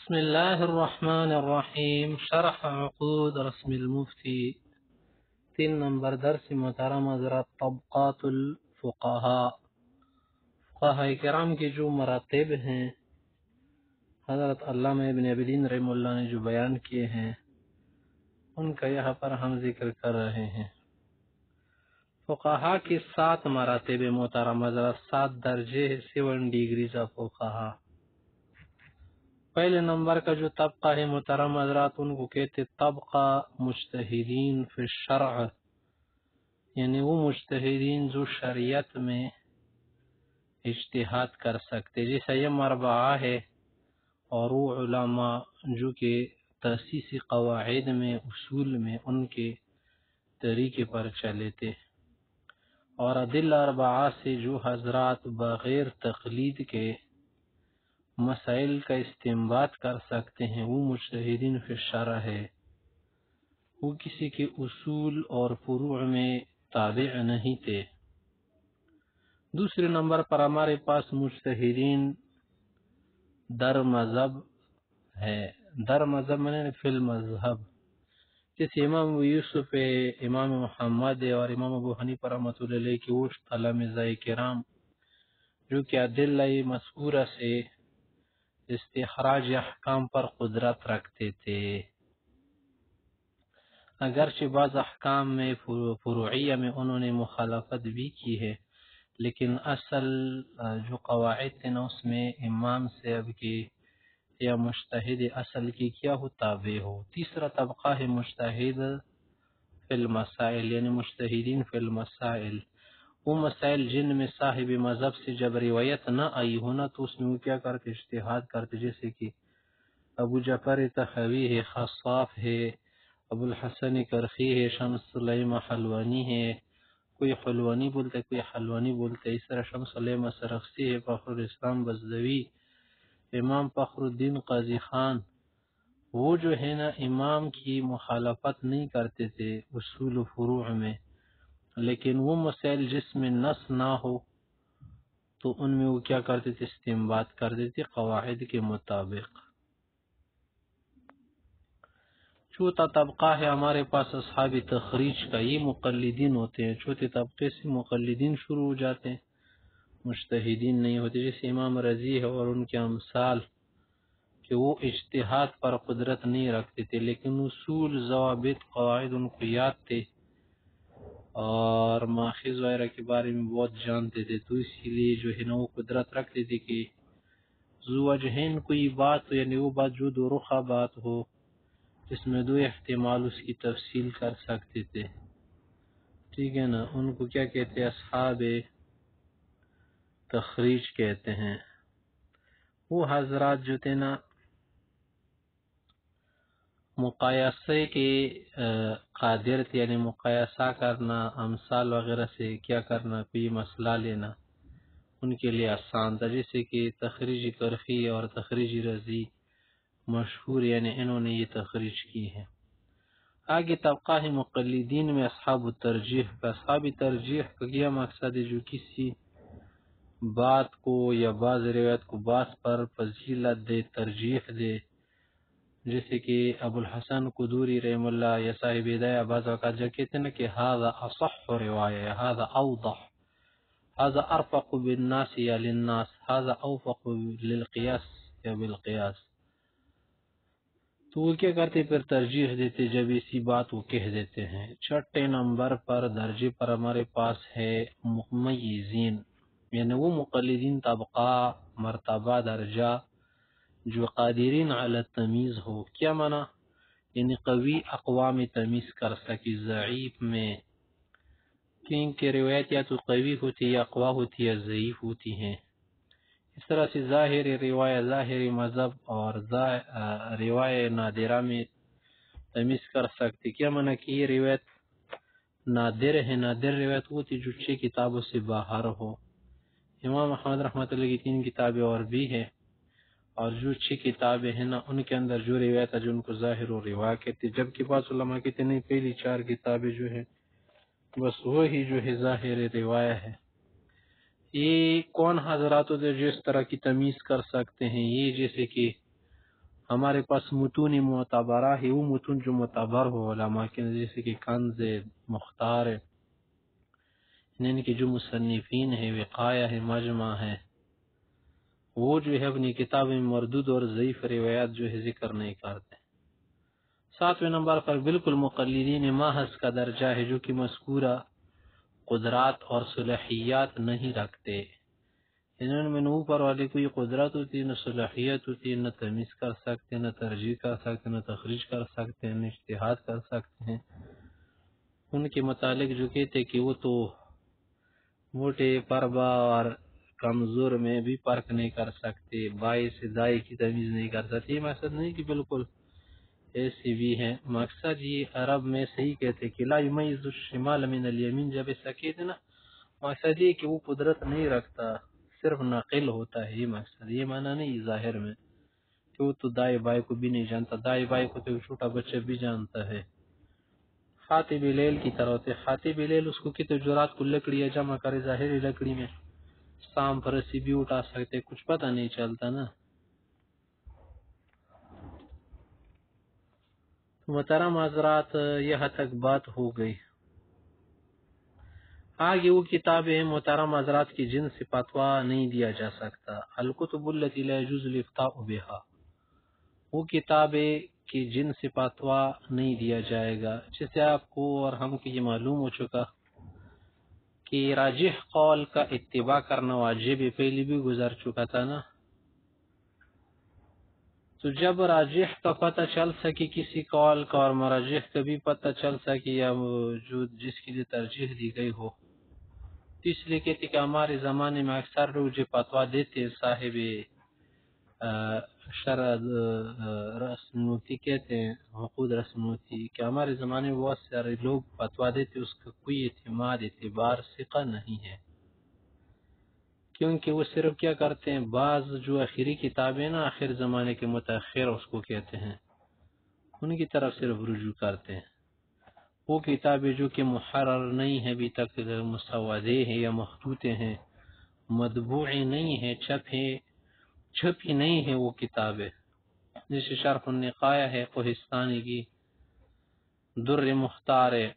بسم الله الرحمن الرحیم. شرح عقود رسم المفتی. 3 نمبر درس محترم حضرات. طبقات الفقهاء، فقہاء کرام کے جو مراتب ہیں حضرت علامہ ابن عابدین رحمہ اللہ نے جو بیان کیے ہیں ان کا یہاں پر ہم ذکر کر رہے ہیں. فقہاء کی 7 مراتب محترم حضرات، 7 درجے 7 ڈگریز آف فقہاء. پہلے نمبر کا جو طبقہ ہے محترم حضرات ان کو کہتے طبقہ مجتہدین فی الشرع، یعنی وہ مجتہدین جو شریعت میں اجتہاد کر سکتے، جیسا یہ مربعہ ہے، اور وہ علماء جو کہ تاسیسی قواعد میں اصول میں ان کے طریقے پر چلے تھے، اور ادلہ اربعہ سے جو حضرات بغیر تقلید کے مسائل کا استنباط کر سکتے ہیں وہ مجتہدین فی الشرع ہے. وہ کسی کے اصول اور فروع میں تابع نہیں تھے. دوسرے نمبر پر ہمارے پاس مجتہدین در مذہب ہے. در مذہب میں فی المذہب، جیسے امام ابو یوسف ہے، امام محمد ہے، اور امام ابو حنیفہ رحمۃ اللہ علیہ کی وہ تلامذہ کرام جو کہ ادلہ مذکورہ سے استخراج احکام پر قدرت رکھتے تھے. اگرچہ بعض احکام میں فروعیہ میں انہوں نے مخالفت بھی کی ہے، لیکن اصل جو قواعد تھے نا اس میں امام صاحب کی یا مجتہد اصل کی کیا ہو تابع ہو. تیسرا طبقہ ہے مجتہد فی المسائل، یعنی مجتہدین فی المسائل، وہ مسائل جن میں صاحب مذہب سے جب روایت نہ آئی ہونا تو اس میں وہ کیا کرتے، اجتہاد کرتے، جیسے کہ ابو جعفر طحاوی ہے، خصاف ہے، ابو الحسن کرخی ہے، شمس سلیمہ حلوانی ہے، کوئی حلوانی بولتا ہے کوئی حلوانی بولتا ہے، اس طرح شمس سلیمہ سرخسی ہے، فخر الاسلام بزدوی، امام فخر الدین قاضی خان. وہ جو ہے نا امام کی مخالفت نہیں کرتے تھے اصول و فروع میں، لیکن وہ مسائل جس میں نص نہ ہو تو ان میں وہ کیا کرتے تھے، استنباط کرتے تھے قواعد کے مطابق. چوتھا طبقہ ہے ہمارے پاس اصحاب تخریج کا. یہ مقلدین ہوتے ہیں. چوتھے طبقے سے مقلدین شروع ہو جاتے ہیں، مجتہدین نہیں ہوتے، جیسے امام رضی ہے اور ان کے امثال کہ وہ اجتہاد پر قدرت نہیں رکھتے تھے، لیکن اصول ضوابط قواعد ان کو یاد تھے اور ماخذ وغیرہ کے بارے میں بہت جانتے تھے، تو اسی لیے جو ہے نا وہ قدرت رکھتے تھے کہ ذو وجہین کوئی بات ہو، یعنی وہ بات جو دو رخہ بات ہو جس میں 2 احتمال اس کی تفصیل کر سکتے تھے. ٹھیک ہے نا، ان کو کیا کہتے ہیں، اصحاب تخریج کہتے ہیں. وہ حضرات جو تھے نا مقایسے کے قادر تھے، یعنی مقایسہ کرنا، امثال وغیرہ سے کیا کرنا، کوئی مسئلہ لینا ان کے لیے آسان تھا، جیسے کہ تخریج کرخی اور تخریج رضی مشہور، یعنی انہوں نے یہ تخریج کی ہے. آگے طبقہ ہے مقلدین میں اصحاب الترجیح کا. اصحاب ترجیح کا کیا مقصد ہے، جو کسی بات کو یا بعض روایت کو بعض پر فضیلت دے، ترجیح دے، جیسے کہ ابو الحسن قدوری رحم اللہ یا صاحب ہدایہ بعض اوقات جو کہتے ہیں نا کہ هذا اصح روایہ، هذا اوضح، هذا ارفق بالناس یا للناس، هذا اوفق للقیاس یا بالقیاس. تو وہ کیا کرتے پھر ترجیح دیتے جب اسی بات کو کہہ دیتے ہیں. چھٹے نمبر پر درجے پر ہمارے پاس ہے ممیزین، یعنی وہ مقلدین طبقہ مرتبہ درجہ جو قادرین علی التمیز ہو. کیا معنی، یعنی قوی اقوام تمیز کر سکی ضعیف میں، کیونکہ روایت یا تو قوی ہوتی یا اقوا ہوتی یا ضعیف ہوتی ہیں. اس طرح سے ظاہر روایہ، ظاہر مذہب اور روایہ نادرہ میں تمیز کر سکتے. کیا معنی کہ یہ روایت نادر ہے، نادر روایت ہوتی جو 6 کتابوں سے باہر ہو. امام احمد رحمۃ اللہ کی 3 کتابیں اور بھی ہے، اور جو 6 کتابیں ہیں نا ان کے اندر جو روایت ہے جو ان کو ظاہر و روا کہتے، جبکہ بعض علماء کہتے نہیں، پہلی 4 کتابیں جو ہیں بس وہی جو ہے ظاہر روایہ ہے. یہ کون حضرات ہوتے جو اس طرح کی تمیز کر سکتے ہیں، یہ جیسے کہ ہمارے پاس متون معتبرہ ہے، وہ متون جو معتبر ہو علماء کے، جیسے کہ کنز مختار ہے، ان کے جو مصنفین ہیں، وقایہ ہے، مجمع ہے، وہ جو ہے اپنی کتاب میں مردود اور ضعیف روایات جو ہے ذکر نہیں کرتے۔ 7ویں نمبر پر بالکل مقلدین محض کا درجہ ہے، جو کہ مذکورہ قدرات اور صلاحیات نہیں رکھتے۔ انہوں میں نہ اوپر والے کوئی قدرت ہوتی، نہ صلاحیت ہوتی، نہ تمیز کر سکتے، نہ ترجیح کر سکتے، نہ تخریج کر سکتے، نہ اجتہاد کر سکتے ہیں۔ ان کے متعلق جو کہتے کہ وہ تو موٹے پربا اور کمزور میں بھی فرق نہیں کر سکتے، بائیں سے دائیں کی تمیز نہیں کر سکتے، یہ مقصد نہیں کہ بالکل ایسی بھی ہیں، مقصد یہ عرب میں صحیح کہتے کہ لا یمیز الشمال من الیمین، جب ایسا کہتے نا مقصد یہ کہ وہ قدرت نہیں رکھتا، صرف ناقل ہوتا ہے، یہ مقصد، یہ معنی نہیں ظاہر میں کہ وہ تو دائیں بائیں کو بھی نہیں جانتا، دائیں بائیں کو تو چھوٹا بچہ بھی جانتا ہے۔ خاطب لیل کی طرح ہوتے، خاطب لیل اس کو کہتے جو رات کو لکڑیاں جمع کرے، ظاہری لکڑی میں سام پرسی بھی اٹھا سکتے، کچھ پتہ نہیں چلتا نا۔ محترم حضرات، یہاں تک بات ہو گئی۔ آگے وہ کتابیں محترم حضرات کی جن سے فتویٰ نہیں دیا جا سکتا، الکتب التي لا يجوز الافتاء بها، وہ کتابیں کہ جن سے فتویٰ نہیں دیا جائے گا، جسے آپ کو اور ہم کو یہ معلوم ہو چکا کہ راجح قول کا اتباع کرنا واجب ہے، پہلے بھی گزر چکا تھا نا۔ تو جب راجح کا پتہ چل سکے کسی قول کا اور مراجح کا بھی پتہ چل سکے، یا جو جس کے لیے ترجیح دی گئی ہو، تو اس لیے کہتے کہ ہمارے زمانے میں اکثر لوگ جو فتویٰ دیتے، صاحب شرع رسموتی کہتے ہیں، حقوق رسموتی، کہ ہمارے زمانے میں بہت سارے لوگ فتویٰ دیتے، اس کا کوئی اعتماد اعتبار ثقہ نہیں ہے، کیونکہ وہ صرف کیا کرتے ہیں، بعض جو آخری کتابیں نا، آخر زمانے کے متاخر اس کو کہتے ہیں، ان کی طرف صرف رجوع کرتے ہیں۔ وہ کتابیں جو کہ محرر نہیں ہے ابھی تک، مسودے ہیں یا مخطوطے ہیں، مطبوعی نہیں ہے، چھپی نہیں ہے وہ کتابیں، جیسے شرح النقایہ ہے کوہستانی کی، در مختار ہے،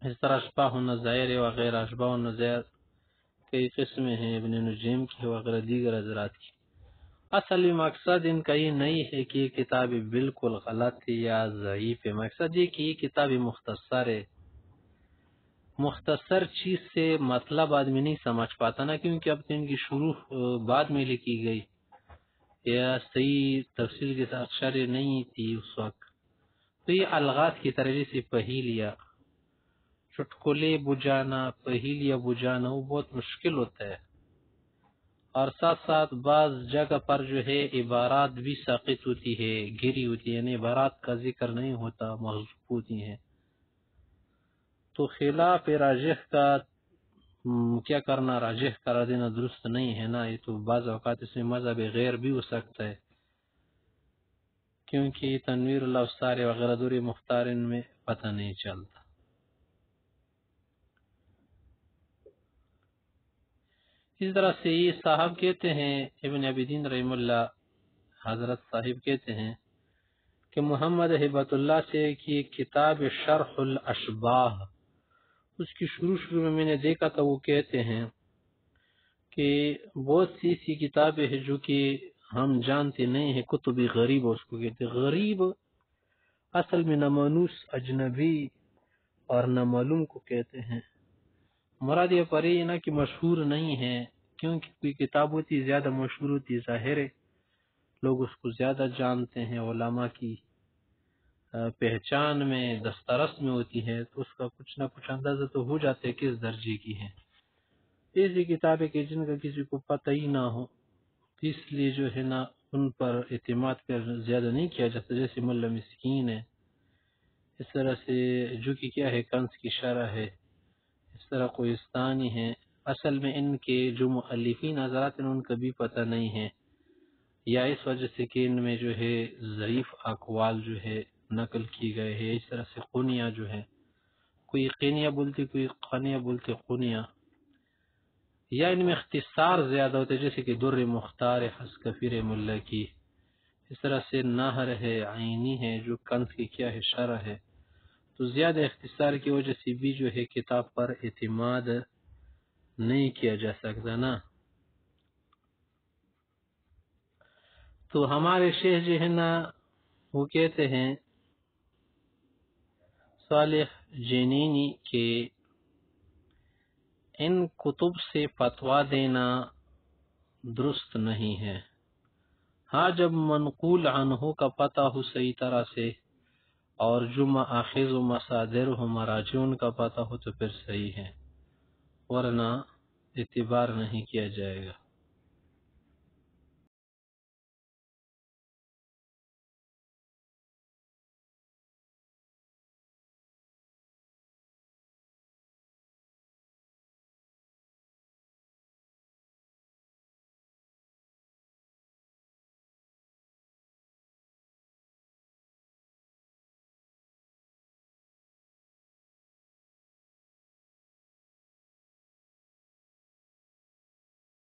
اس طرح اشباح النظائر وغیرہ، اشباح النظائر کئی قسمیں ہیں، ابن نجیم کی وغیرہ دیگر حضرات کی۔ اصل مقصد ان کا یہ نہیں ہے کہ یہ کتاب بالکل غلط ہے یا ضعیف ہے، مقصد یہ کہ یہ کتاب مختصر ہے۔ مختصر چیز سے مطلب آدمی نہیں سمجھ پاتا نا، کیونکہ اب ان کی شروع بعد میں لکھی گئی، یا صحیح تفصیل کے ساتھ شرح نہیں تھی اس وقت، تو یہ الغاز کی طرح سے پہیلیا، چٹکلے بجانا، پہیلیا بجانا وہ بہت مشکل ہوتا ہے، اور ساتھ ساتھ بعض جگہ پر جو ہے عبارات بھی ساقط ہوتی ہے، گری ہوتی ہے، یعنی عبارات کا ذکر نہیں ہوتا، محذوف ہوتی ہیں، تو خلاف راجح کا کیا کرنا، راجح کرا دینا درست نہیں ہے نا، یہ تو بعض اوقات اس میں مذہب غیر بھی ہو سکتا ہے، کیونکہ تنویر الافسار وغیرہ دور مختارن میں پتہ نہیں چلتا۔ اس طرح سے یہ صاحب کہتے ہیں، ابن عابدین رحم اللہ حضرت صاحب کہتے ہیں کہ محمد ہبت اللہ سے کی کتاب شرح الاشباح، اس کی شروع میں نے دیکھا تھا، وہ کہتے ہیں کہ بہت سی ایسی کتابیں ہیں جو کہ ہم جانتے نہیں ہیں، کتب غریب اس کو کہتے ہیں۔ غریب اصل میں نامانوس، اجنبی اور نامعلوم کو کہتے ہیں۔ مراد یہ پر یہ نا کہ مشہور نہیں ہے، کیونکہ کوئی کتاب ہوتی زیادہ مشہور ہوتی، ظاہر ہے لوگ اس کو زیادہ جانتے ہیں، علماء کی پہچان میں، دسترس میں ہوتی ہے، تو اس کا کچھ نہ کچھ اندازہ تو ہو جاتا ہے کس درجے کی ہے۔ ایسی کتابیں کہ جن کا کسی کو پتہ ہی نہ ہو، اس لیے جو ہے نا ان پر اعتماد پر زیادہ نہیں کیا جاتا، جیسے ملا مسکین ہے، اس طرح سے جو کہ کیا ہے کنز کی شرح ہے، اس طرح کوہستانی ہے، اصل میں ان کے جو مؤلفین حضرات ہیں ان کا بھی پتہ نہیں ہے، یا اس وجہ سے کہ ان میں جو ہے ضعیف اقوال جو ہے نقل کی گئے ہیں، اس طرح سے قنیہ جو ہے، کوئی قینیہ بولتے، کوئی قنیہ بولتے، قنیہ، یا ان میں اختصار زیادہ ہوتے، جیسے کہ در مختار حسکفی رحم اللہ کی، اس طرح سے نہر ہے، عینی ہے، جو کنز کی کیا ہے شرح ہے، تو زیادہ اختصار کی وجہ سے بھی جو ہے کتاب پر اعتماد نہیں کیا جا سکتا نا. تو ہمارے شیخ جو ہے نا وہ کہتے ہیں صالح جنینی کہ ان کتب سے فتویٰ دینا درست نہیں ہے. ہاں جب منقول عنہ کا پتہ ہو صحیح طرح سے اور جو مآخذ و مصادر و مراجعون کا پتہ ہو تو پھر صحیح ہے، ورنہ اعتبار نہیں کیا جائے گا.